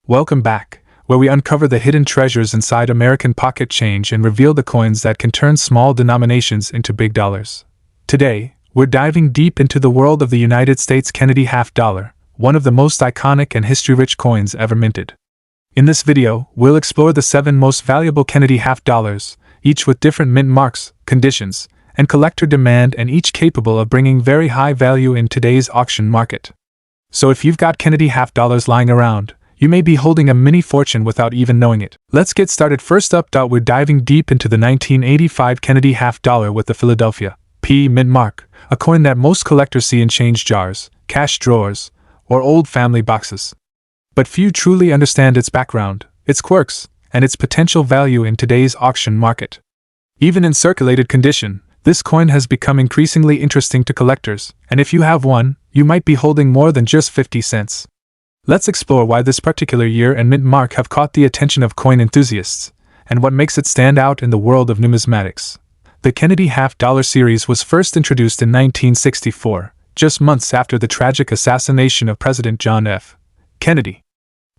Welcome back, where we uncover the hidden treasures inside American pocket change and reveal the coins that can turn small denominations into big dollars. Today, we're diving deep into the world of the United States Kennedy half dollar, one of the most iconic and history-rich coins ever minted. In this video, we'll explore the 7 most valuable Kennedy half dollars, each with different mint marks, conditions, and collector demand, and each capable of bringing very high value in today's auction market. So if you've got Kennedy half dollars lying around, you may be holding a mini fortune without even knowing it. Let's get started. First up, we're diving deep into the 1985 Kennedy half dollar with the Philadelphia P mint mark, a coin that most collectors see in change jars, cash drawers, or old family boxes. But few truly understand its background, its quirks, and its potential value in today's auction market. Even in circulated condition, this coin has become increasingly interesting to collectors, and if you have one, you might be holding more than just 50 cents. Let's explore why this particular year and mint mark have caught the attention of coin enthusiasts, and what makes it stand out in the world of numismatics. The Kennedy half dollar series was first introduced in 1964, just months after the tragic assassination of President John F. Kennedy.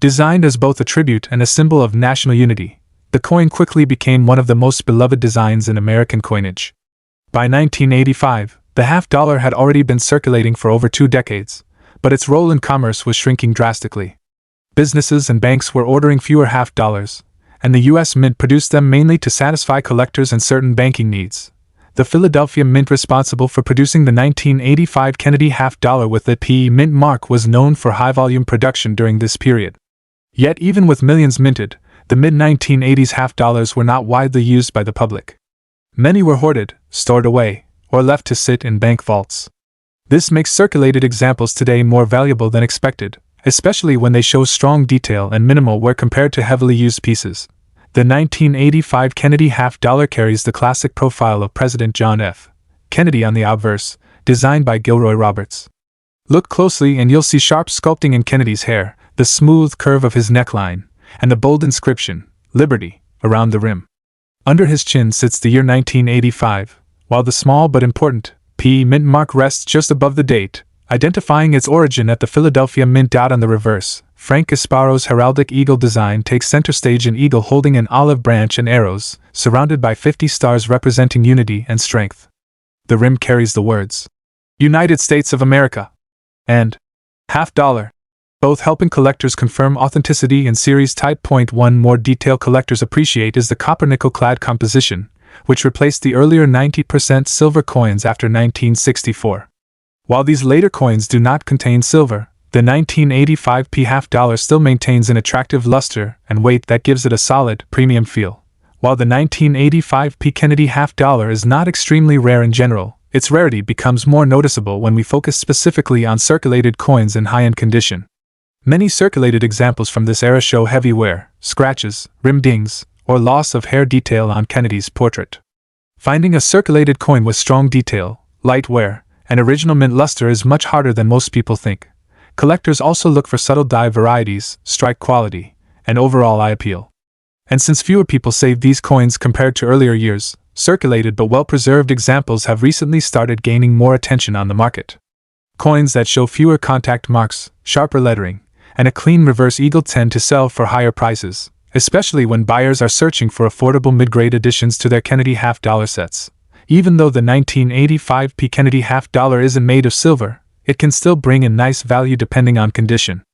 Designed as both a tribute and a symbol of national unity, the coin quickly became one of the most beloved designs in American coinage. By 1985, the half dollar had already been circulating for over 2 decades, but its role in commerce was shrinking drastically. Businesses and banks were ordering fewer half dollars, and the U.S. Mint produced them mainly to satisfy collectors and certain banking needs. The Philadelphia Mint, responsible for producing the 1985 Kennedy half dollar with the P mint mark, was known for high-volume production during this period. Yet even with millions minted, the mid-1980s half dollars were not widely used by the public. Many were hoarded, stored away, or left to sit in bank vaults. This makes circulated examples today more valuable than expected, especially when they show strong detail and minimal wear compared to heavily used pieces. The 1985 Kennedy half dollar carries the classic profile of President John F. Kennedy on the obverse, designed by Gilroy Roberts. Look closely and you'll see sharp sculpting in Kennedy's hair, the smooth curve of his neckline, and the bold inscription, Liberty, around the rim. Under his chin sits the year 1985, while the small but important P mint mark rests just above the date, identifying its origin at the Philadelphia Mint. On the reverse, Frank Gasparo's heraldic eagle design takes center stage, an eagle holding an olive branch and arrows, surrounded by 50 stars representing unity and strength. The rim carries the words, United States of America, and half dollar, both helping collectors confirm authenticity in series type. One more detail collectors appreciate is the copper nickel-clad composition, which replaced the earlier 90% silver coins after 1964. While these later coins do not contain silver, the 1985 P half dollar still maintains an attractive luster and weight that gives it a solid, premium feel. While the 1985 P Kennedy half dollar is not extremely rare in general, its rarity becomes more noticeable when we focus specifically on circulated coins in high-end condition. Many circulated examples from this era show heavy wear, scratches, rim dings, or loss of hair detail on Kennedy's portrait. Finding a circulated coin with strong detail, light wear, and original mint luster is much harder than most people think. Collectors also look for subtle die varieties, strike quality, and overall eye appeal. And since fewer people save these coins compared to earlier years, circulated but well-preserved examples have recently started gaining more attention on the market. Coins that show fewer contact marks, sharper lettering, and a clean reverse eagle tend to sell for higher prices, especially when buyers are searching for affordable mid-grade additions to their Kennedy half dollar sets. Even though the 1985 P Kennedy half dollar isn't made of silver, it can still bring in nice value depending on condition.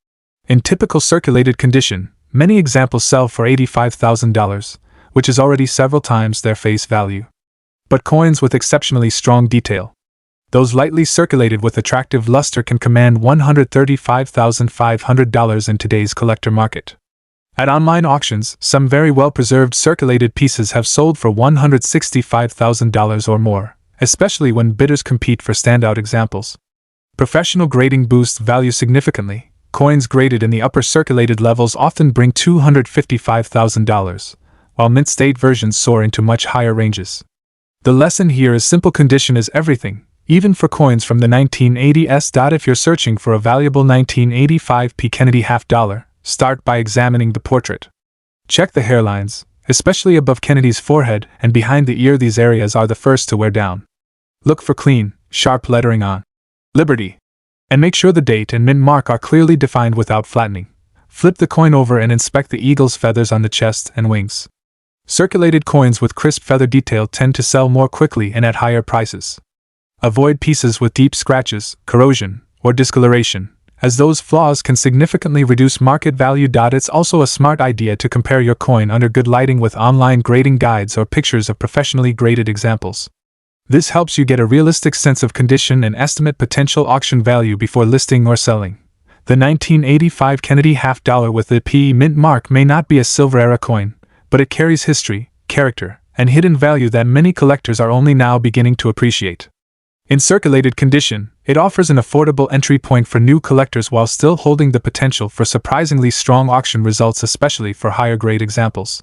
In typical circulated condition, many examples sell for $85,000, which is already several times their face value. But coins with exceptionally strong detail, those lightly circulated with attractive luster, can command $135,500 in today's collector market. At online auctions, some very well-preserved circulated pieces have sold for $165,000 or more, especially when bidders compete for standout examples. Professional grading boosts value significantly. Coins graded in the upper circulated levels often bring $255,000, while mint state versions soar into much higher ranges. The lesson here is simple: condition is everything, even for coins from the 1980s. If you're searching for a valuable 1985 P Kennedy half dollar, start by examining the portrait. Check the hairlines, especially above Kennedy's forehead and behind the ear. These areas are the first to wear down. Look for clean, sharp lettering on Liberty, and make sure the date and mint mark are clearly defined without flattening. Flip the coin over and inspect the eagle's feathers on the chest and wings. Circulated coins with crisp feather detail tend to sell more quickly and at higher prices. Avoid pieces with deep scratches, corrosion, or discoloration, as those flaws can significantly reduce market value. It's also a smart idea to compare your coin under good lighting with online grading guides or pictures of professionally graded examples. This helps you get a realistic sense of condition and estimate potential auction value before listing or selling. The 1985 Kennedy half dollar with the P mint mark may not be a silver era coin, but it carries history, character, and hidden value that many collectors are only now beginning to appreciate. In circulated condition, it offers an affordable entry point for new collectors while still holding the potential for surprisingly strong auction results, especially for higher grade examples.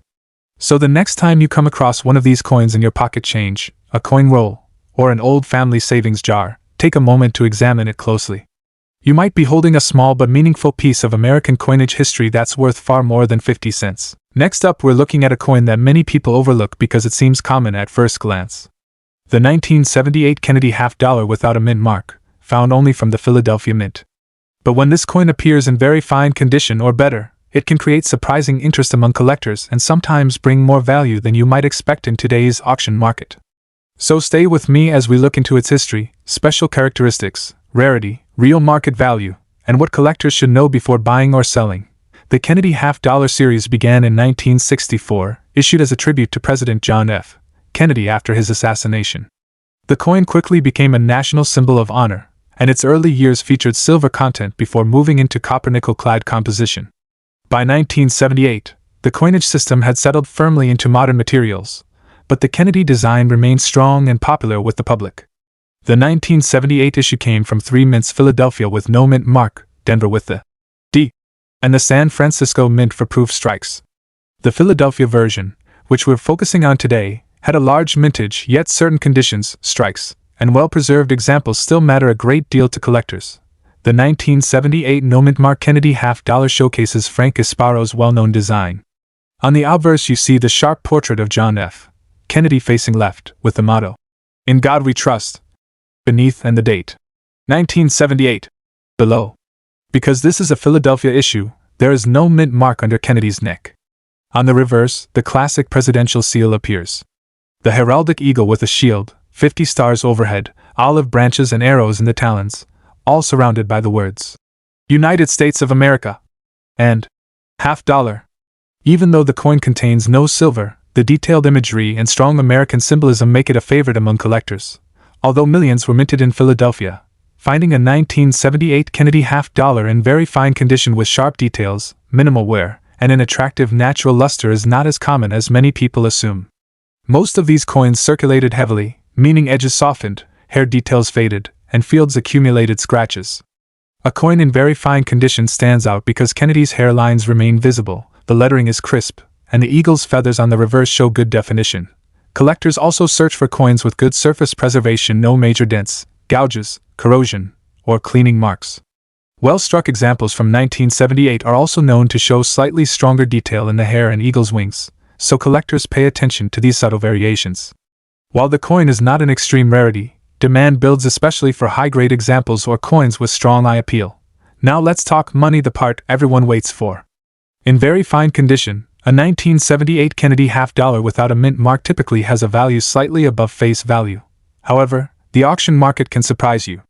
So the next time you come across one of these coins in your pocket change, a coin roll, or an old family savings jar, take a moment to examine it closely. You might be holding a small but meaningful piece of American coinage history that's worth far more than 50 cents. Next up, we're looking at a coin that many people overlook because it seems common at first glance. The 1978 Kennedy half dollar without a mint mark, found only from the Philadelphia Mint. But when this coin appears in very fine condition or better, it can create surprising interest among collectors and sometimes bring more value than you might expect in today's auction market. So stay with me as we look into its history, special characteristics, rarity, real market value, and what collectors should know before buying or selling. The Kennedy half dollar series began in 1964, issued as a tribute to President John F. Kennedy after his assassination. The coin quickly became a national symbol of honor, and its early years featured silver content before moving into copper-nickel-clad composition. By 1978, the coinage system had settled firmly into modern materials, but the Kennedy design remained strong and popular with the public. The 1978 issue came from three mints: Philadelphia with no mint mark, Denver with the D, and the San Francisco Mint for proof strikes. The Philadelphia version, which we're focusing on today, had a large mintage, yet certain conditions, strikes, and well-preserved examples still matter a great deal to collectors. The 1978 no-mint mark Kennedy half dollar showcases Frank Gasparo's well-known design. On the obverse you see the sharp portrait of John F. Kennedy facing left, with the motto, "In God We Trust," beneath, and the date, 1978, below. Because this is a Philadelphia issue, there is no mint mark under Kennedy's neck. On the reverse, the classic presidential seal appears. The heraldic eagle with a shield, 50 stars overhead, olive branches and arrows in the talons, all surrounded by the words, "United States of America," and half dollar. Even though the coin contains no silver, the detailed imagery and strong American symbolism make it a favorite among collectors. Although millions were minted in Philadelphia, finding a 1978 Kennedy half dollar in very fine condition with sharp details, minimal wear, and an attractive natural luster is not as common as many people assume. Most of these coins circulated heavily, meaning edges softened, hair details faded, and fields accumulated scratches. A coin in very fine condition stands out because Kennedy's hairlines remain visible, the lettering is crisp, and the eagle's feathers on the reverse show good definition. Collectors also search for coins with good surface preservation, no major dents, gouges, corrosion, or cleaning marks. Well-struck examples from 1978 are also known to show slightly stronger detail in the hair and eagle's wings, so collectors pay attention to these subtle variations. While the coin is not an extreme rarity, demand builds especially for high-grade examples or coins with strong eye appeal. Now let's talk money, the part everyone waits for. In very fine condition, a 1978 Kennedy half dollar without a mint mark typically has a value slightly above face value. However, the auction market can surprise you.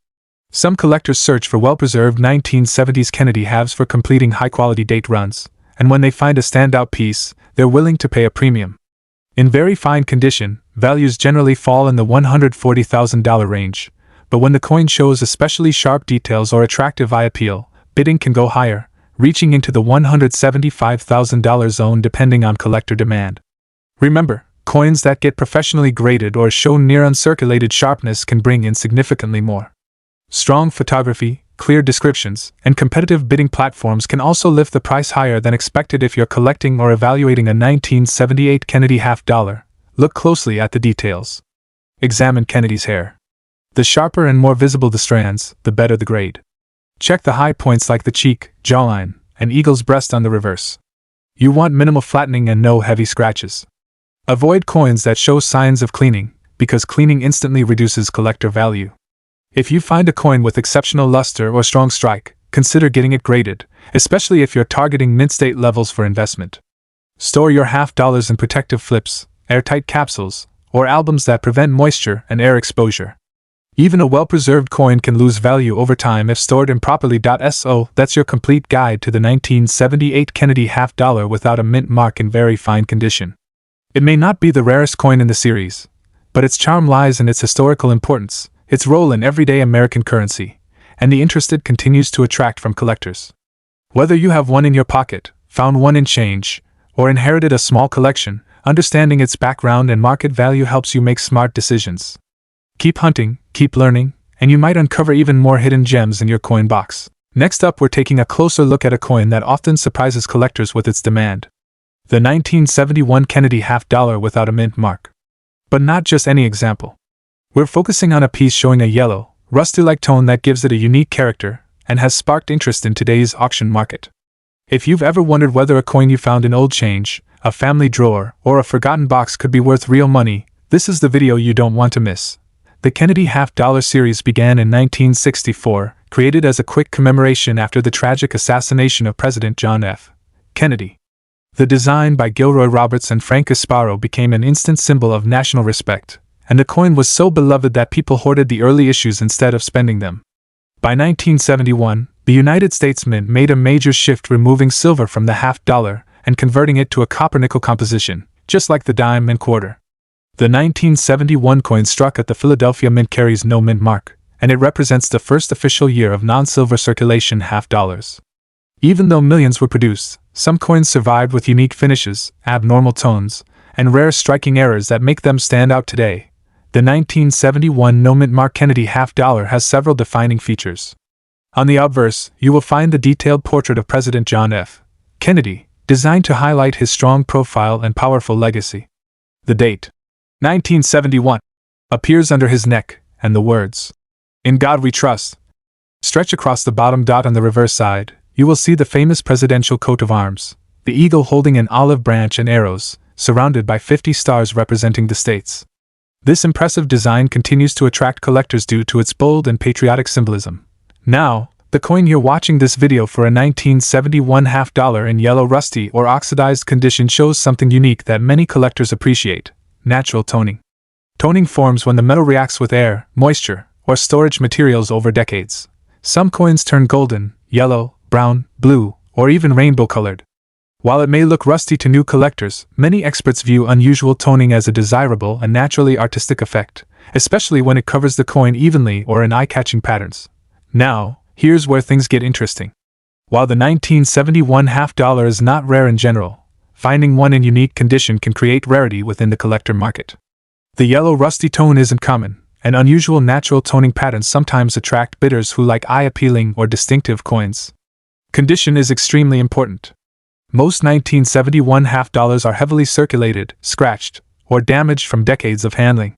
Some collectors search for well-preserved 1970s Kennedy halves for completing high-quality date runs, and when they find a standout piece, they're willing to pay a premium. In very fine condition, values generally fall in the $140,000 range, but when the coin shows especially sharp details or attractive eye appeal, bidding can go higher, reaching into the $175,000 zone depending on collector demand. Remember, coins that get professionally graded or show near uncirculated sharpness can bring in significantly more. Strong photography, clear descriptions, and competitive bidding platforms can also lift the price higher than expected. If you're collecting or evaluating a 1978 Kennedy half dollar, look closely at the details. Examine Kennedy's hair. The sharper and more visible the strands, the better the grade. Check the high points like the cheek, jawline, and eagle's breast on the reverse. You want minimal flattening and no heavy scratches. Avoid coins that show signs of cleaning, because cleaning instantly reduces collector value. If you find a coin with exceptional luster or strong strike, consider getting it graded, especially if you're targeting mint-state levels for investment. Store your half dollars in protective flips, airtight capsules, or albums that prevent moisture and air exposure. Even a well-preserved coin can lose value over time if stored improperly. So that's your complete guide to the 1978 Kennedy half dollar without a mint mark in very fine condition. It may not be the rarest coin in the series, but its charm lies in its historical importance, its role in everyday American currency, and the interest it continues to attract from collectors. Whether you have one in your pocket, found one in change, or inherited a small collection, understanding its background and market value helps you make smart decisions. Keep hunting, keep learning, and you might uncover even more hidden gems in your coin box. Next up, we're taking a closer look at a coin that often surprises collectors with its demand. The 1971 Kennedy half dollar without a mint mark. But not just any example. We're focusing on a piece showing a yellow, rusty-like tone that gives it a unique character and has sparked interest in today's auction market. If you've ever wondered whether a coin you found in old change, a family drawer, or a forgotten box could be worth real money, this is the video you don't want to miss. The Kennedy half dollar series began in 1964, created as a quick commemoration after the tragic assassination of President John F. Kennedy. The design by Gilroy Roberts and Frank Asparo became an instant symbol of national respect, and the coin was so beloved that people hoarded the early issues instead of spending them. By 1971, the United States Mint made a major shift, removing silver from the half dollar and converting it to a copper-nickel composition, just like the dime and quarter. The 1971 coin struck at the Philadelphia Mint carries no mint mark, and it represents the first official year of non-silver circulation half dollars. Even though millions were produced, some coins survived with unique finishes, abnormal tones, and rare striking errors that make them stand out today. The 1971 no mint mark Kennedy half dollar has several defining features. On the obverse, you will find the detailed portrait of President John F. Kennedy, designed to highlight his strong profile and powerful legacy. The date, 1971, appears under his neck, and the words, "In God We Trust," stretch across the bottom. On the reverse side, you will see the famous presidential coat of arms, the eagle holding an olive branch and arrows, surrounded by 50 stars representing the states. This impressive design continues to attract collectors due to its bold and patriotic symbolism. Now, the coin you're watching this video for, a 1971 half dollar in yellow, rusty, or oxidized condition, shows something unique that many collectors appreciate: natural toning. Toning forms when the metal reacts with air, moisture, or storage materials over decades. Some coins turn golden, yellow, brown, blue, or even rainbow-colored. While it may look rusty to new collectors, many experts view unusual toning as a desirable and naturally artistic effect, especially when it covers the coin evenly or in eye-catching patterns. Now, here's where things get interesting. While the 1971 half dollar is not rare in general, finding one in unique condition can create rarity within the collector market. The yellow rusty tone isn't common, and unusual natural toning patterns sometimes attract bidders who like eye-appealing or distinctive coins. Condition is extremely important. Most 1971 half dollars are heavily circulated, scratched, or damaged from decades of handling.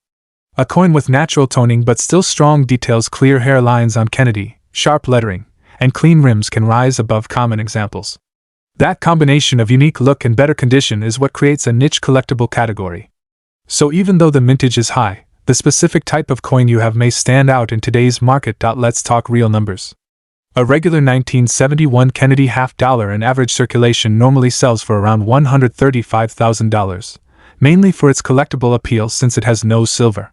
A coin with natural toning but still strong details, clear hairlines on Kennedy, sharp lettering, and clean rims can rise above common examples. That combination of unique look and better condition is what creates a niche collectible category. So even though the mintage is high, the specific type of coin you have may stand out in today's market. Let's talk real numbers. A regular 1971 Kennedy half dollar in average circulation normally sells for around $135,000, mainly for its collectible appeal since it has no silver.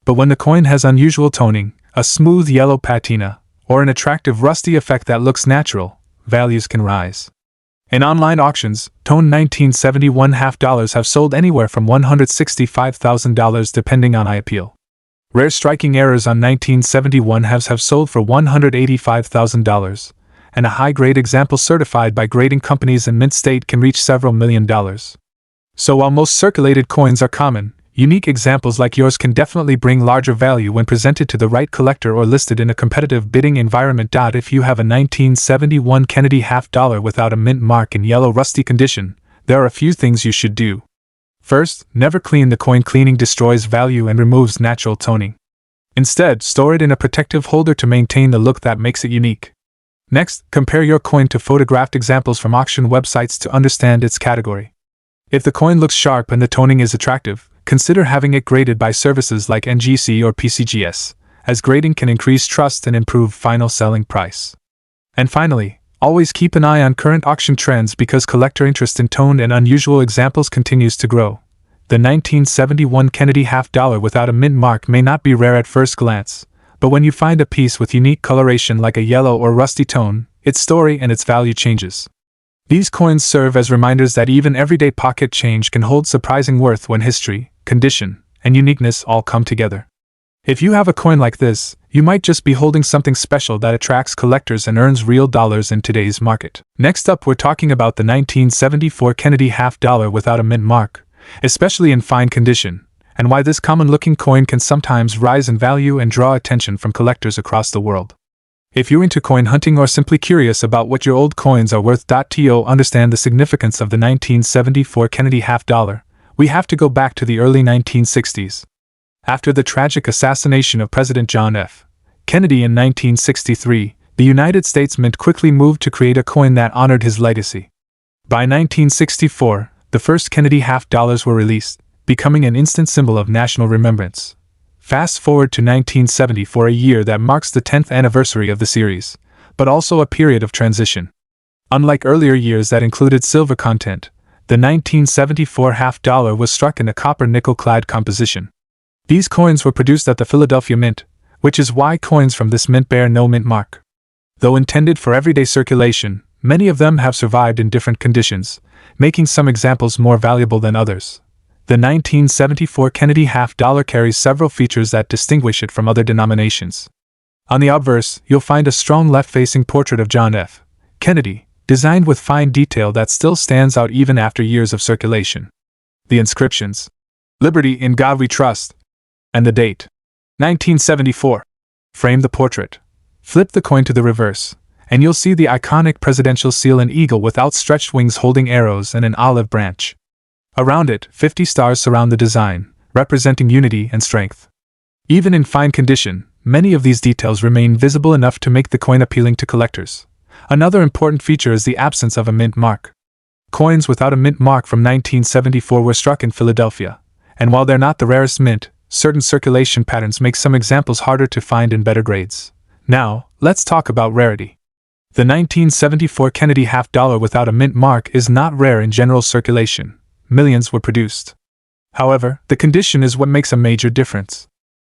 But when the coin has unusual toning, a smooth yellow patina, or an attractive rusty effect that looks natural, values can rise. In online auctions, toned 1971 half dollars have sold anywhere from $165,000 depending on eye appeal. Rare striking errors on 1971 halves have sold for $185,000, and a high-grade example certified by grading companies in mint state can reach several $1 million. So while most circulated coins are common, unique examples like yours can definitely bring larger value when presented to the right collector or listed in a competitive bidding environment. If you have a 1971 Kennedy half dollar without a mint mark in yellow rusty condition, there are a few things you should do. First, never clean the coin. Cleaning destroys value and removes natural toning. Instead, store it in a protective holder to maintain the look that makes it unique. Next, compare your coin to photographed examples from auction websites to understand its category. If the coin looks sharp and the toning is attractive, consider having it graded by services like NGC or PCGS, as grading can increase trust and improve final selling price. And finally, always keep an eye on current auction trends because collector interest in toned and unusual examples continues to grow. The 1971 Kennedy half dollar without a mint mark may not be rare at first glance, but when you find a piece with unique coloration like a yellow or rusty tone, its story and its value changes. These coins serve as reminders that even everyday pocket change can hold surprising worth when history, condition, and uniqueness all come together. If you have a coin like this, you might just be holding something special that attracts collectors and earns real dollars in today's market. Next up, we're talking about the 1974 Kennedy half dollar without a mint mark, especially in fine condition, and why this common-looking coin can sometimes rise in value and draw attention from collectors across the world. If you're into coin hunting or simply curious about what your old coins are worth, to understand the significance of the 1974 Kennedy half dollar, we have to go back to the early 1960s. After the tragic assassination of President John F. Kennedy in 1963, the United States Mint quickly moved to create a coin that honored his legacy. By 1964, the first Kennedy half dollars were released, becoming an instant symbol of national remembrance. Fast forward to 1974, a year that marks the 10th anniversary of the series, but also a period of transition. Unlike earlier years that included silver content, the 1974 half dollar was struck in a copper nickel-clad composition. These coins were produced at the Philadelphia Mint, which is why coins from this mint bear no mint mark. Though intended for everyday circulation, many of them have survived in different conditions, making some examples more valuable than others. The 1974 Kennedy half dollar carries several features that distinguish it from other denominations. On the obverse, you'll find a strong left-facing portrait of John F. Kennedy, designed with fine detail that still stands out even after years of circulation. The inscriptions, "Liberty, in God we trust," and the date, 1974, frame the portrait. Flip the coin to the reverse, and you'll see the iconic presidential seal, an eagle with outstretched wings holding arrows and an olive branch. Around it, 50 stars surround the design, representing unity and strength. Even in fine condition, many of these details remain visible enough to make the coin appealing to collectors. Another important feature is the absence of a mint mark. Coins without a mint mark from 1974 were struck in Philadelphia, and while they're not the rarest mint, certain circulation patterns make some examples harder to find in better grades. Now, let's talk about rarity. The 1974 Kennedy half dollar without a mint mark is not rare in general circulation. Millions were produced. However, the condition is what makes a major difference.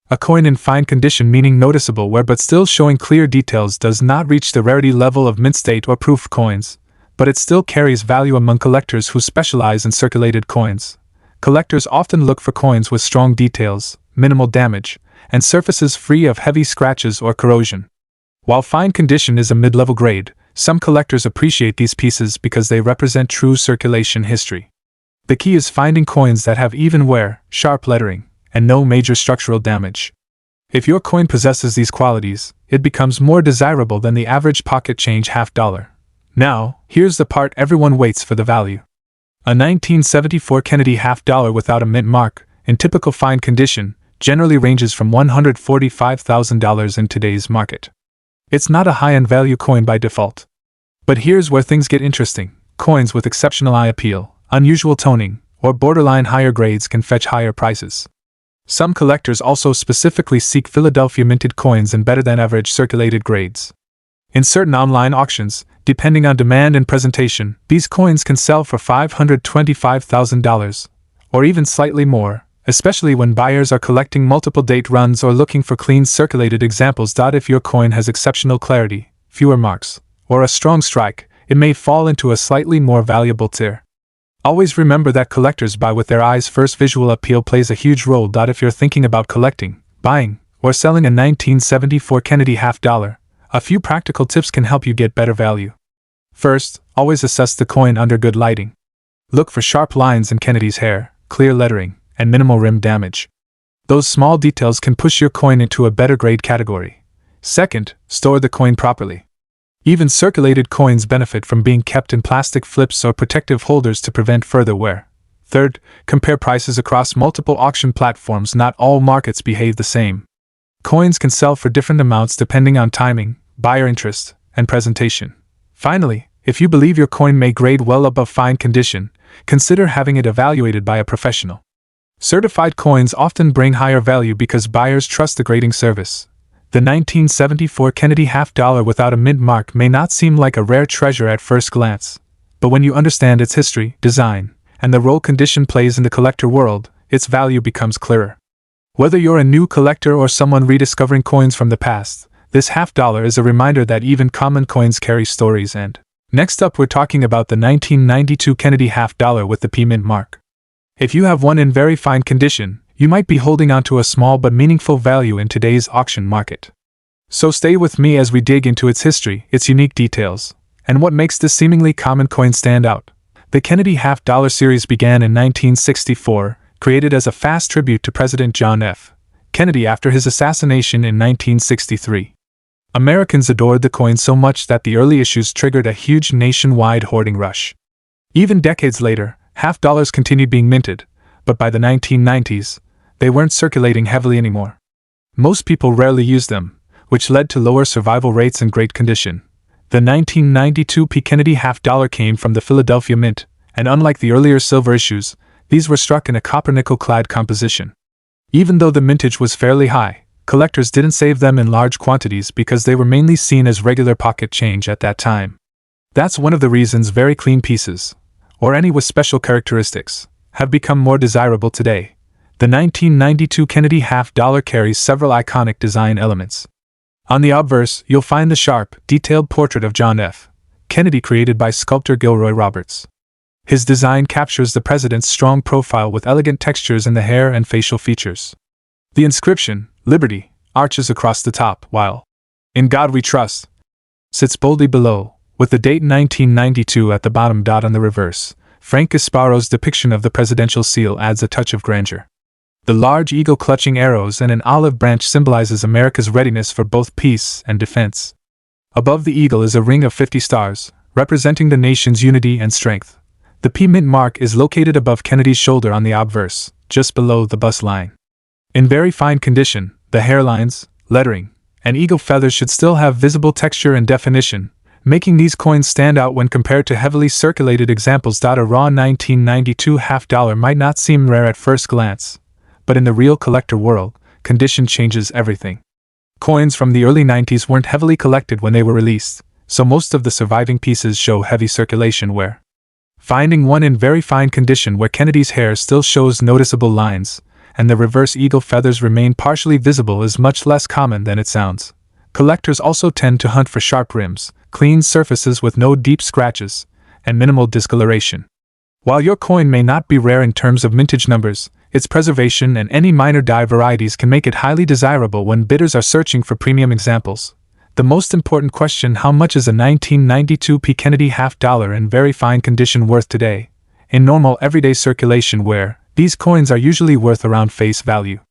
A coin in fine condition, meaning noticeable wear but still showing clear details, does not reach the rarity level of mint state or proof coins, but it still carries value among collectors who specialize in circulated coins. Collectors often look for coins with strong details, minimal damage, and surfaces free of heavy scratches or corrosion. While fine condition is a mid-level grade, some collectors appreciate these pieces because they represent true circulation history. The key is finding coins that have even wear, sharp lettering, and no major structural damage. If your coin possesses these qualities, it becomes more desirable than the average pocket change half dollar. Now, here's the part everyone waits for: the value. A 1974 Kennedy half dollar without a mint mark, in typical fine condition, generally ranges from $145,000 in today's market. It's not a high-end value coin by default. But here's where things get interesting: coins with exceptional eye appeal, unusual toning, or borderline higher grades can fetch higher prices. Some collectors also specifically seek Philadelphia minted coins in better than average circulated grades. In certain online auctions, depending on demand and presentation, these coins can sell for $525,000, or even slightly more, especially when buyers are collecting multiple date runs or looking for clean circulated examples. If your coin has exceptional clarity, fewer marks, or a strong strike, it may fall into a slightly more valuable tier. Always remember that collectors buy with their eyes first. Visual appeal plays a huge role. If you're thinking about collecting, buying, or selling a 1974 Kennedy half dollar, a few practical tips can help you get better value. First, always assess the coin under good lighting. Look for sharp lines in Kennedy's hair, clear lettering, and minimal rim damage. Those small details can push your coin into a better grade category. Second, store the coin properly. Even circulated coins benefit from being kept in plastic flips or protective holders to prevent further wear. Third, compare prices across multiple auction platforms. Not all markets behave the same. Coins can sell for different amounts depending on timing, buyer interest, and presentation. Finally, if you believe your coin may grade well above fine condition, consider having it evaluated by a professional. Certified coins often bring higher value because buyers trust the grading service. The 1974 Kennedy half-dollar without a mint mark may not seem like a rare treasure at first glance, but when you understand its history, design, and the role condition plays in the collector world, its value becomes clearer. Whether you're a new collector or someone rediscovering coins from the past, this half-dollar is a reminder that even common coins carry stories. And next up, we're talking about the 1992 Kennedy half-dollar with the P mint mark. If you have one in very fine condition, you might be holding onto a small but meaningful value in today's auction market. So stay with me as we dig into its history, its unique details, and what makes this seemingly common coin stand out. The Kennedy half-dollar series began in 1964, created as a fast tribute to President John F. Kennedy after his assassination in 1963. Americans adored the coin so much that the early issues triggered a huge nationwide hoarding rush. Even decades later, half-dollars continued being minted, but by the 1990s, they weren't circulating heavily anymore. Most people rarely used them, which led to lower survival rates in great condition. The 1992 P. Kennedy half-dollar came from the Philadelphia Mint, and unlike the earlier silver issues, these were struck in a copper-nickel-clad composition. Even though the mintage was fairly high, collectors didn't save them in large quantities because they were mainly seen as regular pocket change at that time. That's one of the reasons very clean pieces, or any with special characteristics, have become more desirable today. The 1992 Kennedy half-dollar carries several iconic design elements. On the obverse, you'll find the sharp, detailed portrait of John F. Kennedy created by sculptor Gilroy Roberts. His design captures the president's strong profile with elegant textures in the hair and facial features. The inscription, Liberty, arches across the top, while In God We Trust sits boldly below, with the date 1992 at the bottom. On the reverse, Frank Gasparo's depiction of the presidential seal adds a touch of grandeur. The large eagle clutching arrows and an olive branch symbolizes America's readiness for both peace and defense. Above the eagle is a ring of 50 stars, representing the nation's unity and strength. The P mint mark is located above Kennedy's shoulder on the obverse, just below the bust line. In very fine condition, the hairlines, lettering, and eagle feathers should still have visible texture and definition, making these coins stand out when compared to heavily circulated examples. A raw 1992 half-dollar might not seem rare at first glance, but in the real collector world, condition changes everything. Coins from the early 90s weren't heavily collected when they were released, so most of the surviving pieces show heavy circulation wear. Finding one in very fine condition where Kennedy's hair still shows noticeable lines, and the reverse eagle feathers remain partially visible is much less common than it sounds. Collectors also tend to hunt for sharp rims, clean surfaces with no deep scratches, and minimal discoloration. While your coin may not be rare in terms of mintage numbers, its preservation and any minor die varieties can make it highly desirable when bidders are searching for premium examples. The most important question: how much is a 1992 P. Kennedy half-dollar in very fine condition worth today? In normal everyday circulation wear, these coins are usually worth around face value.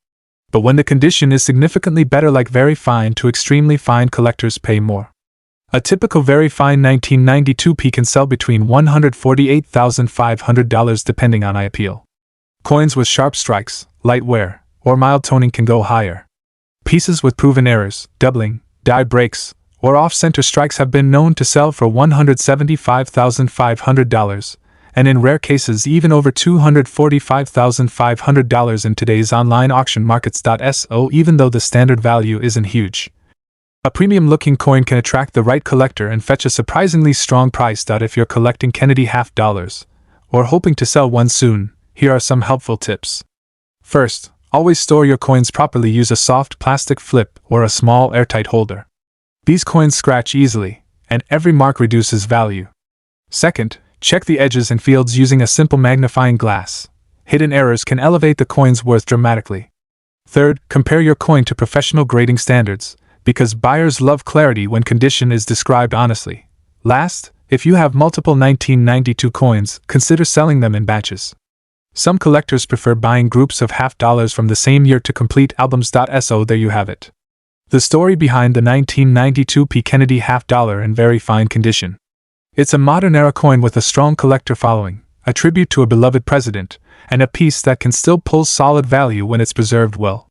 But when the condition is significantly better, like very fine to extremely fine, collectors pay more. A typical very fine 1992 P can sell between $148,500 depending on eye appeal. Coins with sharp strikes, light wear, or mild toning can go higher. Pieces with proven errors, doubling, die breaks, or off-center strikes have been known to sell for $175,500, and in rare cases even over $245,500 in today's online auction markets. So even though the standard value isn't huge, a premium-looking coin can attract the right collector and fetch a surprisingly strong price. If you're collecting Kennedy half-dollars, or hoping to sell one soon, here are some helpful tips. First, always store your coins properly. Use a soft plastic flip or a small airtight holder. These coins scratch easily, and every mark reduces value. Second, check the edges and fields using a simple magnifying glass. Hidden errors can elevate the coin's worth dramatically. Third, compare your coin to professional grading standards, because buyers love clarity when condition is described honestly. Last, if you have multiple 1992 coins, consider selling them in batches. Some collectors prefer buying groups of half-dollars from the same year to complete albums. So there you have it. The story behind the 1992 P. Kennedy half-dollar in very fine condition. It's a modern-era coin with a strong collector following, a tribute to a beloved president, and a piece that can still pull solid value when it's preserved well.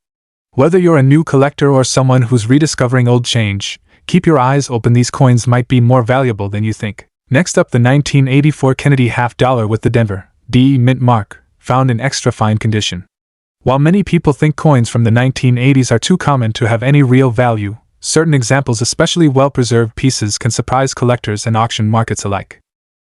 Whether you're a new collector or someone who's rediscovering old change, keep your eyes open. These coins might be more valuable than you think. Next up, the 1984 Kennedy half-dollar with the Denver D mint mark, found in extra fine condition. While many people think coins from the 1980s are too common to have any real value, certain examples, especially well-preserved pieces, can surprise collectors and auction markets alike.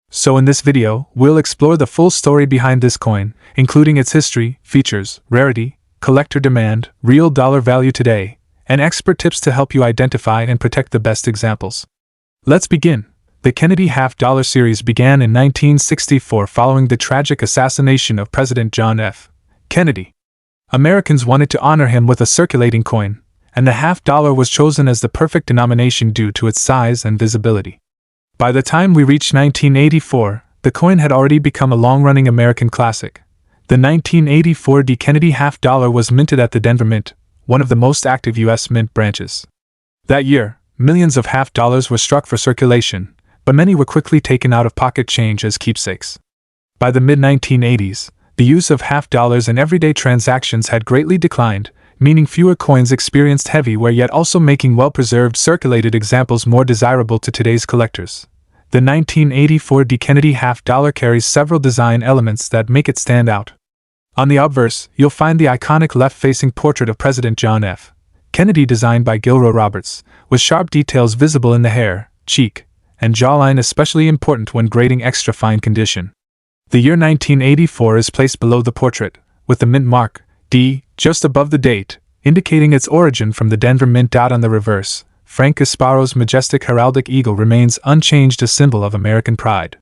So in this video, we'll explore the full story behind this coin, including its history, features, rarity, collector demand, real dollar value today, and expert tips to help you identify and protect the best examples. Let's begin. The Kennedy half-dollar series began in 1964 following the tragic assassination of President John F. Kennedy. Americans wanted to honor him with a circulating coin, and the half-dollar was chosen as the perfect denomination due to its size and visibility. By the time we reached 1984, the coin had already become a long-running American classic. The 1984 D. Kennedy half-dollar was minted at the Denver Mint, one of the most active U.S. mint branches. That year, millions of half-dollars were struck for circulation, but many were quickly taken out of pocket change as keepsakes. By the mid-1980s, the use of half-dollars in everyday transactions had greatly declined, meaning fewer coins experienced heavy wear, yet also making well-preserved circulated examples more desirable to today's collectors. The 1984 D. Kennedy half-dollar carries several design elements that make it stand out. On the obverse, you'll find the iconic left-facing portrait of President John F. Kennedy designed by Gilroy Roberts, with sharp details visible in the hair, cheek, and jawline, especially important when grading extra fine condition. The year 1984 is placed below the portrait, with the mint mark, D, just above the date, indicating its origin from the Denver Mint. On the reverse, Frank Gasparo's majestic heraldic eagle remains unchanged, a symbol of American pride.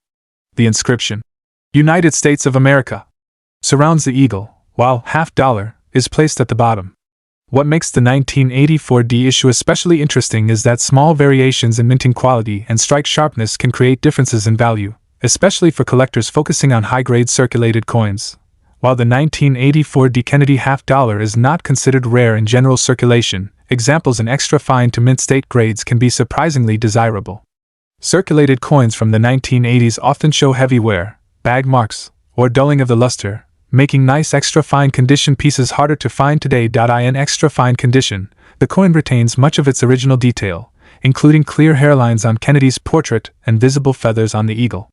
The inscription, United States of America, surrounds the eagle, while half-dollar is placed at the bottom. What makes the 1984 D issue especially interesting is that small variations in minting quality and strike sharpness can create differences in value, especially for collectors focusing on high-grade circulated coins. While the 1984 D. Kennedy half-dollar is not considered rare in general circulation, examples in extra fine to mint state grades can be surprisingly desirable. Circulated coins from the 1980s often show heavy wear, bag marks, or dulling of the luster, making nice extra fine condition pieces harder to find today. In extra fine condition, the coin retains much of its original detail, including clear hairlines on Kennedy's portrait and visible feathers on the eagle.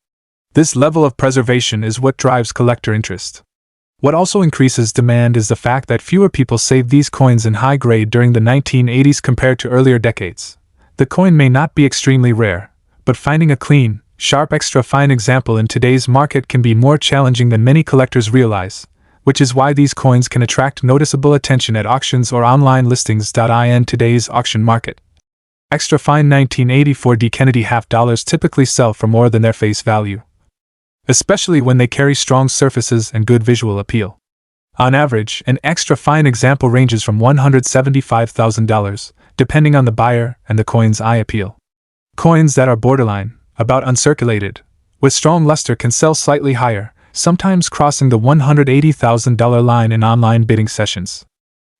This level of preservation is what drives collector interest. What also increases demand is the fact that fewer people saved these coins in high grade during the 1980s compared to earlier decades. The coin may not be extremely rare, but finding a clean, sharp extra fine example in today's market can be more challenging than many collectors realize, which is why these coins can attract noticeable attention at auctions or online listings. In today's auction market, extra fine 1984 D. Kennedy half-dollars typically sell for more than their face value, especially when they carry strong surfaces and good visual appeal. On average, an extra fine example ranges from $175,000, depending on the buyer and the coin's eye appeal. Coins that are borderline, about uncirculated, with strong luster can sell slightly higher, sometimes crossing the $180,000 line in online bidding sessions.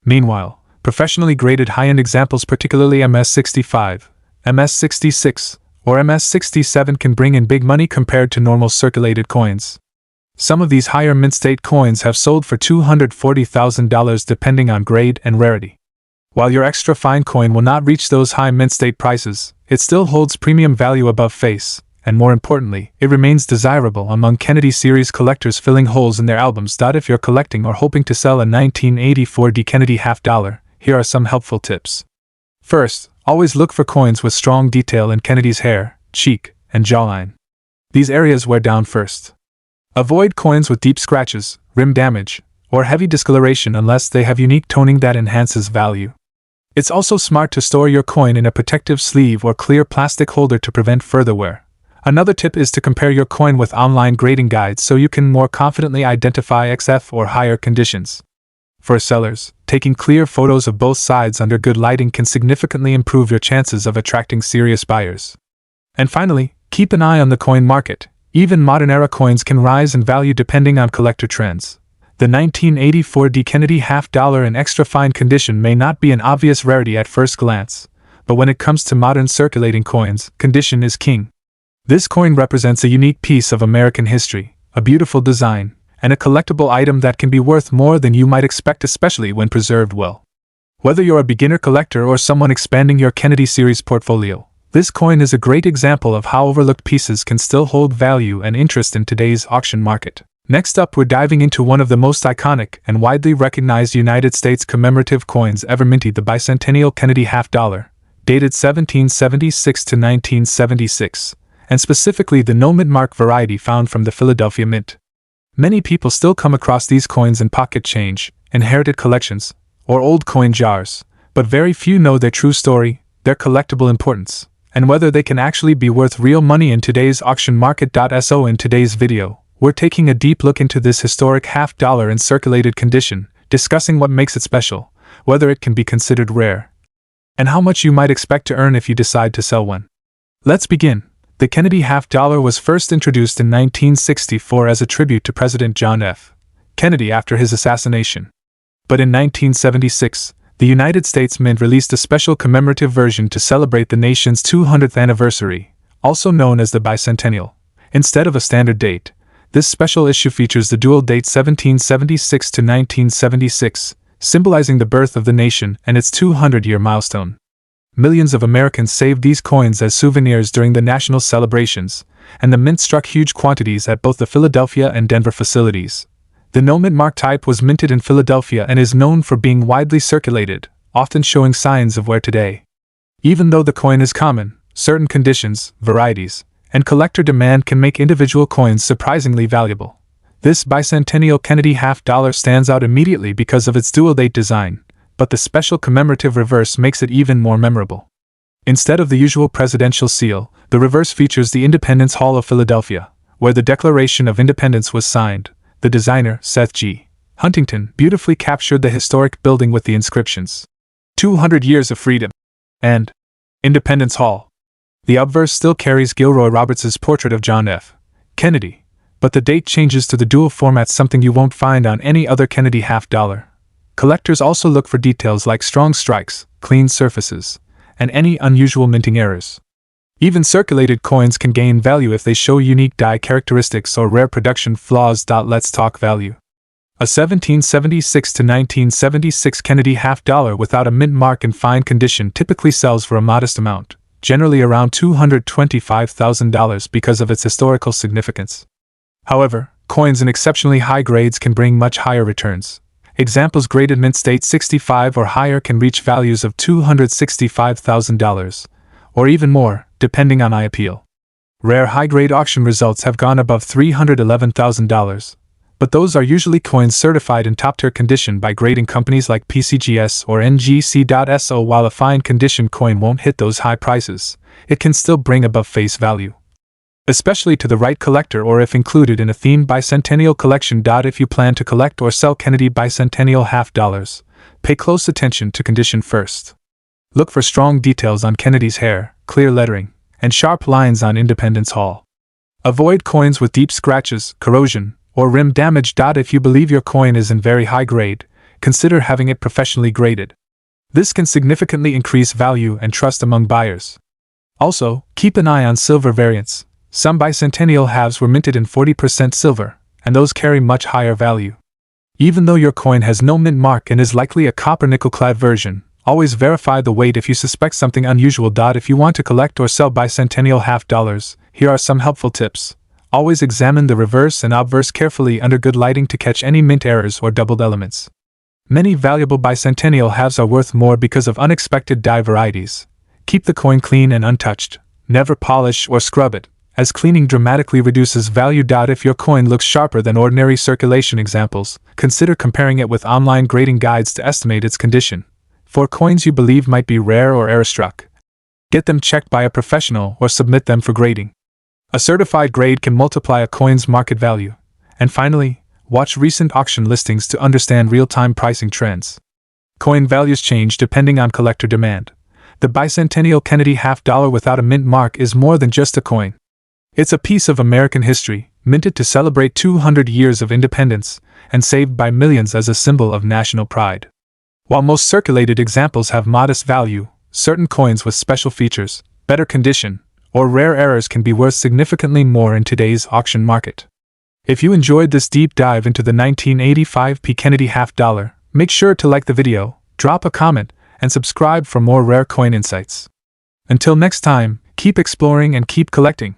Meanwhile, professionally graded high-end examples, particularly MS-65, MS-66, or MS-67, can bring in big money compared to normal circulated coins. Some of these higher mint state coins have sold for $240,000 depending on grade and rarity. While your extra fine coin will not reach those high mint state prices, it still holds premium value above face, and more importantly, it remains desirable among Kennedy series collectors filling holes in their albums. If you're collecting or hoping to sell a 1984 D. Kennedy half-dollar, here are some helpful tips. First, always look for coins with strong detail in Kennedy's hair, cheek, and jawline. These areas wear down first. Avoid coins with deep scratches, rim damage, or heavy discoloration unless they have unique toning that enhances value. It's also smart to store your coin in a protective sleeve or clear plastic holder to prevent further wear. Another tip is to compare your coin with online grading guides so you can more confidently identify XF or higher conditions. For sellers, taking clear photos of both sides under good lighting can significantly improve your chances of attracting serious buyers. And finally, keep an eye on the coin market. Even modern-era coins can rise in value depending on collector trends. The 1984 D. Kennedy half-dollar in extra fine condition may not be an obvious rarity at first glance, but when it comes to modern circulating coins, condition is king. This coin represents a unique piece of American history, a beautiful design, and a collectible item that can be worth more than you might expect, especially when preserved well. Whether you're a beginner collector or someone expanding your Kennedy series portfolio, this coin is a great example of how overlooked pieces can still hold value and interest in today's auction market. Next up, we're diving into one of the most iconic and widely recognized United States commemorative coins ever minted, the Bicentennial Kennedy half dollar, dated 1776 to 1976, and specifically the no mint mark variety found from the Philadelphia Mint. Many people still come across these coins in pocket change, inherited collections, or old coin jars, but very few know their true story, their collectible importance, and whether they can actually be worth real money in today's auction market. So in today's video, we're taking a deep look into this historic half dollar in circulated condition, discussing what makes it special, whether it can be considered rare, and how much you might expect to earn if you decide to sell one. Let's begin. The Kennedy half dollar was first introduced in 1964 as a tribute to President John F. Kennedy after his assassination. But in 1976, the United States Mint released a special commemorative version to celebrate the nation's 200th anniversary, also known as the Bicentennial. Instead of a standard date, this special issue features the dual date 1776 to 1976, symbolizing the birth of the nation and its 200-year milestone. Millions of Americans saved these coins as souvenirs during the national celebrations, and the mint struck huge quantities at both the Philadelphia and Denver facilities. The no mint mark type was minted in Philadelphia and is known for being widely circulated, often showing signs of wear today. Even though the coin is common, certain conditions, varieties, and collector demand can make individual coins surprisingly valuable. This Bicentennial Kennedy half dollar stands out immediately because of its dual date design, but the special commemorative reverse makes it even more memorable. Instead of the usual presidential seal, the reverse features the Independence Hall of Philadelphia, where the Declaration of Independence was signed. The designer, Seth G. Huntington, beautifully captured the historic building with the inscriptions 200 Years of Freedom and Independence Hall. The obverse still carries Gilroy Roberts's portrait of John F. Kennedy, but the date changes to the dual format, something you won't find on any other Kennedy half dollar. Collectors also look for details like strong strikes, clean surfaces, and any unusual minting errors. Even circulated coins can gain value if they show unique die characteristics or rare production flaws. Let's talk value. A 1776 to 1976 Kennedy half dollar without a mint mark in fine condition typically sells for a modest amount, generally around $225,000 because of its historical significance. However, coins in exceptionally high grades can bring much higher returns. Examples graded mint state 65 or higher can reach values of $265,000, or even more, depending on eye appeal. Rare high-grade auction results have gone above $311,000, but those are usually coins certified in top-tier condition by grading companies like PCGS or NGC. While a fine condition coin won't hit those high prices, it can still bring above face value, especially to the right collector or if included in a themed bicentennial collection. If you plan to collect or sell Kennedy Bicentennial half dollars, pay close attention to condition first. Look for strong details on Kennedy's hair, clear lettering, and sharp lines on Independence Hall. Avoid coins with deep scratches, corrosion, or rim damage. If you believe your coin is in very high grade, consider having it professionally graded. This can significantly increase value and trust among buyers. Also, keep an eye on silver variants. Some bicentennial halves were minted in 40% silver, and those carry much higher value. Even though your coin has no mint mark and is likely a copper nickel-clad version, always verify the weight if you suspect something unusual. If you want to collect or sell bicentennial half dollars, here are some helpful tips. Always examine the reverse and obverse carefully under good lighting to catch any mint errors or doubled elements. Many valuable bicentennial halves are worth more because of unexpected die varieties. Keep the coin clean and untouched. Never polish or scrub it, as cleaning dramatically reduces value. If your coin looks sharper than ordinary circulation examples, consider comparing it with online grading guides to estimate its condition. For coins you believe might be rare or error-struck, get them checked by a professional or submit them for grading. A certified grade can multiply a coin's market value. And finally, watch recent auction listings to understand real-time pricing trends. Coin values change depending on collector demand. The Bicentennial Kennedy half dollar without a mint mark is more than just a coin. It's a piece of American history, minted to celebrate 200 years of independence, and saved by millions as a symbol of national pride. While most circulated examples have modest value, certain coins with special features, better condition, or rare errors can be worth significantly more in today's auction market. If you enjoyed this deep dive into the 1985 Kennedy half dollar, make sure to like the video, drop a comment, and subscribe for more rare coin insights. Until next time, keep exploring and keep collecting.